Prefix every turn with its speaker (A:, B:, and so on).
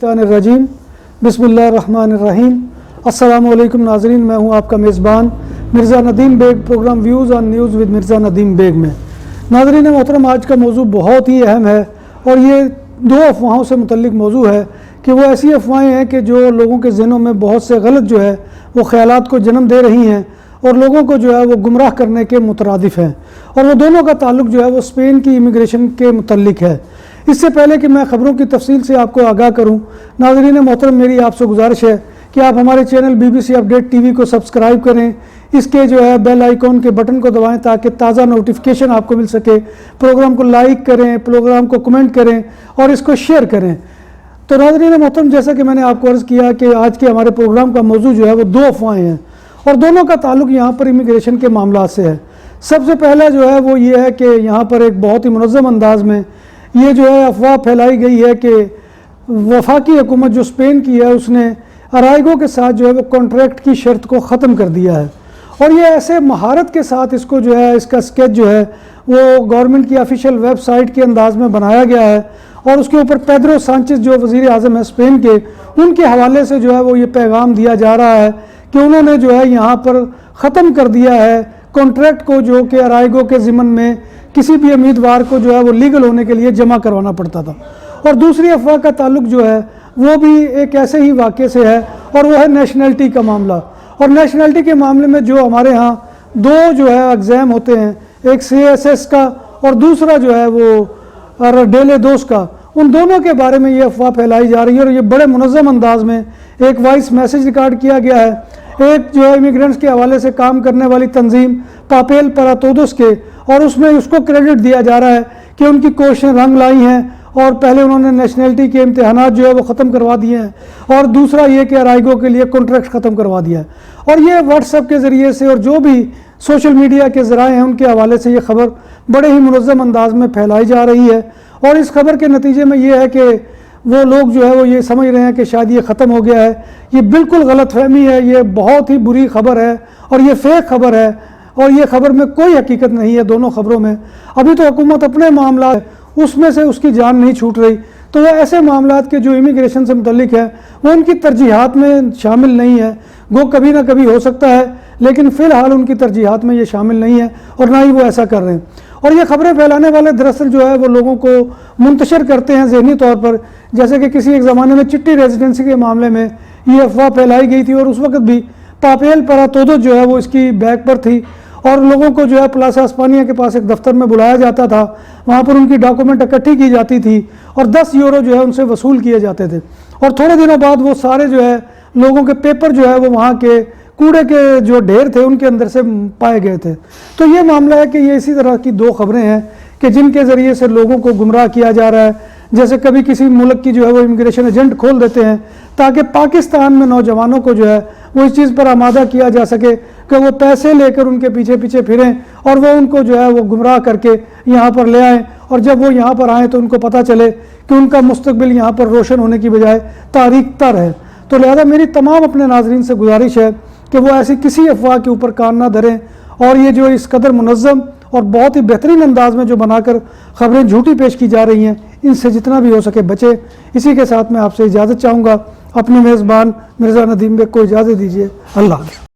A: मिनश्शैतानिर्रजीम बिस्मिल्लाहिर्रहमानिर्रहीम। अस्सलामु अलैकुम नाज़रीन, मैं हूं आपका मेज़बान Mirza Nadeem Baig, program views on news with Mirza Nadeem Baig में। नाज़रीन मोहतरम, आज का मौजू बहुत ही अहम है और ये दो अफवाहों से मुतल्लिक मौजू है कि वो ऐसी अफवाहें हैं कि जो लोगों के ज़हनों में बहुत से गलत जो है वो ख़यालात को जन्म दे रही हैं और लोगों को जो है वो गुमराह करने के मुतरादिफ हैं, और वो दोनों का ताल्लुक जो है वो स्पेन की इमिग्रेशन के मुतल्लिक है। इससे पहले कि मैं ख़बरों की तफसील से आपको आगाह करूं, नाज़रीन मोहतरम, मेरी आपसे गुजारिश है कि आप हमारे चैनल BBC अपडेट TV को सब्सक्राइब करें, इसके जो है बेल आइकॉन के बटन को दबाएं ताकि ताज़ा नोटिफिकेशन आपको मिल सके। प्रोग्राम को लाइक करें, प्रोग्राम को कमेंट करें और इसको शेयर करें। तो नाज़रीन मोहतरम, जैसा कि मैंने आपको अर्ज़ किया कि आज के हमारे प्रोग्राम का मौजू जो है वो दो अफवाहें हैं और दोनों का ताल्लुक यहाँ पर इमिग्रेशन के मामला से है। सबसे पहला जो है वो ये है कि यहाँ पर एक बहुत ही मुनज़्ज़म अंदाज में ये जो है अफवाह फैलाई गई है कि वफाकी हुकूमत जो स्पेन की है उसने अराइगो के साथ जो है वो कॉन्ट्रैक्ट की शर्त को ख़त्म कर दिया है, और ये ऐसे महारत के साथ इसको जो है इसका स्केच जो है वो गवर्नमेंट की ऑफिशियल वेबसाइट के अंदाज में बनाया गया है और उसके ऊपर पेड्रो सांचेज जो वज़ीर आज़म है स्पेन के, उनके हवाले से जो है वो ये पैगाम दिया जा रहा है कि उन्होंने जो है यहाँ पर ख़त्म कर दिया है कॉन्ट्रैक्ट को जो कि अराइगो के ज़िमन में किसी भी उम्मीदवार को जो है वो लीगल होने के लिए जमा करवाना पड़ता था। और दूसरी अफवाह का ताल्लुक जो है वो भी एक ऐसे ही वाक़े से है और वो है नेशनलिटी का मामला। और नेशनलिटी के मामले में जो हमारे यहाँ दो जो है एग्ज़ाम होते हैं, एक CSS का और दूसरा जो है वो डेले दोस्त का, उन दोनों के बारे में ये अफवाह फैलाई जा रही है और ये बड़े मुनज़्ज़म अंदाज में एक वॉइस मैसेज रिकॉर्ड किया गया है एक जो है इमिग्रेंट्स के हवाले से काम करने वाली तंजीम पापेल para todos के, और उसमें उसको क्रेडिट दिया जा रहा है कि उनकी कोशिशें रंग लाई हैं और पहले उन्होंने नेशनलिटी के इम्तहानात जो है वो ख़त्म करवा दिए हैं और दूसरा ये कि अराइगो के लिए कॉन्ट्रैक्ट ख़त्म करवा दिया है। और ये व्हाट्सएप के ज़रिए से और जो भी सोशल मीडिया के ज़राए हैं उनके हवाले से ये ख़बर बड़े ही मुनज़्ज़म अंदाज में फैलाई जा रही है, और इस खबर के नतीजे में ये है कि वो लोग जो है वो ये समझ रहे हैं कि शायद ये ख़त्म हो गया है। ये बिल्कुल गलतफहमी है, ये बहुत ही बुरी खबर है और ये फेक खबर है और ये खबर में कोई हकीकत नहीं है। दोनों खबरों में अभी तो हुकूमत अपने मामला उसमें से उसकी जान नहीं छूट रही, तो वो ऐसे मामलात के जो इमिग्रेशन से मुतल्लिक है वो उनकी तरजीहात में शामिल नहीं है। वो कभी ना कभी हो सकता है, लेकिन फ़िलहाल उनकी तरजीहात में ये शामिल नहीं है और ना ही वो ऐसा कर रहे हैं। और ये खबरें फैलाने वाले दरअसल जो है वो लोगों को मुंतशिर करते हैं ज़हनी तौर पर, जैसे कि किसी एक ज़माने में चिट्टी रेजिडेंसी के मामले में ये अफवाह फैलाई गई थी और उस वक्त भी पापेल para todos जो है वो इसकी बैक पर थी और लोगों को जो है प्लाजा स्पानिया के पास एक दफ्तर में बुलाया जाता था, वहाँ पर उनकी डॉक्यूमेंट इकट्ठी की जाती थी और 10 यूरो जो है उनसे वसूल किए जाते थे, और थोड़े दिनों बाद वो सारे जो है लोगों के पेपर जो है वो वहाँ के कूड़े के जो ढेर थे उनके अंदर से पाए गए थे। तो ये मामला है कि ये इसी तरह की दो खबरें हैं कि जिनके ज़रिए से लोगों को गुमराह किया जा रहा है। जैसे कभी किसी मुल्क की जो है वो इमिग्रेशन एजेंट खोल देते हैं ताकि पाकिस्तान में नौजवानों को जो है वो इस चीज़ पर आमादा किया जा सके कि वो पैसे लेकर उनके पीछे पीछे फिरें और वो उनको जो है वो गुमराह करके यहाँ पर ले आएँ, और जब वो यहाँ पर आएँ तो उनको पता चले कि उनका मुस्तकबिल यहाँ पर रोशन होने की बजाय तारीक तर है। तो लिहाजा मेरी तमाम अपने नाजरीन से गुजारिश है कि वो ऐसी किसी अफवाह के ऊपर कान ना धरें, और ये जो इस कदर मुनज़्ज़म और बहुत ही बेहतरीन अंदाज में जो बनाकर ख़बरें झूठी पेश की जा रही हैं, इनसे जितना भी हो सके बचे। इसी के साथ मैं आपसे इजाज़त चाहूँगा। अपने मेज़बान मिर्ज़ा नदीम बेग को इजाज़त दीजिए। अल्लाह हाफ़िज़।